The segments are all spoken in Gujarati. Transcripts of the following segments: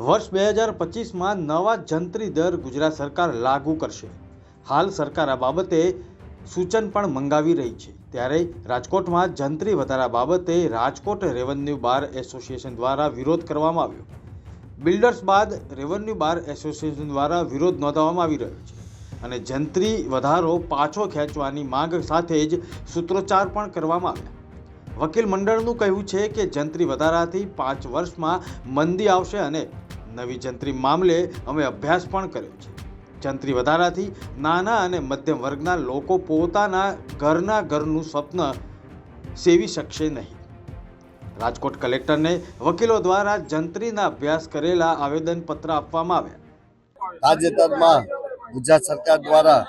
વર્ષ 2025માં નવા જંત્રી દર ગુજરાત સરકાર લાગુ કરશે। હાલ સરકાર આ બાબતે સૂચન પણ મંગાવી રહી છે। ત્યારે રાજકોટમાં જંત્રી વધારા બાબતે રાજકોટ રેવન્યુ બાર એસોસિએશન દ્વારા વિરોધ કરવામાં આવ્યો। બિલ્ડર્સ બાદ રેવન્યુ બાર એસોસિએશન દ્વારા વિરોધ નોંધાવવામાં આવી રહ્યો છે અને જંત્રી વધારો પાછો ખેંચવાની માંગ સાથે જ સૂત્રોચ્ચાર પણ કરવામાં આવ્યા। વકીલ મંડળનું કહેવું છે કે જંત્રી વધારાથી 5 વર્ષમાં મંદી આવશે અને નવી જંત્રી મામલે અમે અભ્યાસ પણ કર્યો છે। જંત્રી વધારાથી નાના અને મધ્યમ વર્ગના લોકો પોતાના ઘરનું સ્વપ્ન સેવી શકશે નહીં। રાજકોટ કલેક્ટરને વકીલો દ્વારા જંત્રીના અભ્યાસ કરેલા આવેદનપત્ર આપવામાં આવ્યા। તાજેતરમાં ગુજરાત સરકાર દ્વારા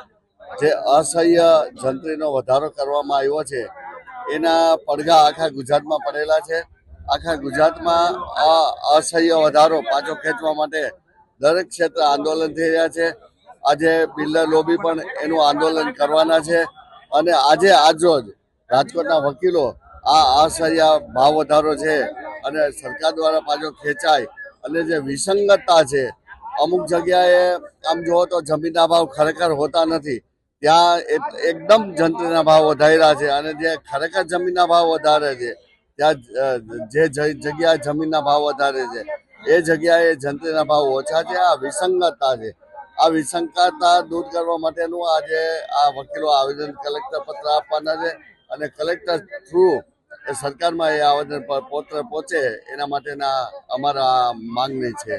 જે અસહ્ય જંત્રીનો વધારો કરવામાં આવ્યો છે એના પડઘા આખા ગુજરાતમાં પડેલા છે। આખા ગુજરાતમાં આ અસહ્ય વધારો પાછો ખેંચવા માટે દરેક ક્ષેત્રે આંદોલન થઈ રહ્યા છે। આજે બિલ્ડર લોબી પણ એનું આંદોલન કરવાના છે અને આજરોજ રાજકોટના વકીલો આ અસહ્ય ભાવ વધારો છે અને સરકાર દ્વારા પાછો ખેંચાય અને જે વિસંગતતા છે, અમુક જગ્યાએ આમ જુઓ તો જમીનના ભાવ ખરેખર હોતા નથી, ત્યાં એકદમ જંત્રીના ભાવ વધાર્યા છે અને જે ખરેખર જમીનના ભાવ વધારે છે ત્યાં જે જગ્યાએ જમીનના ભાવ વધારે છે એ જગ્યાએ જંત્રીના ભાવ ઓછા છે। આ વિસંગતતા છે। આ વિસંગતતા દૂર કરવા માટેનું આજે આ વકીલો આવેદન કલેક્ટર પત્ર આપવાના છે અને કલેક્ટર થ્રુ સરકારમાં એ આવેદન પત્ર પહોંચે એના માટેના અમારા માંગણી છે।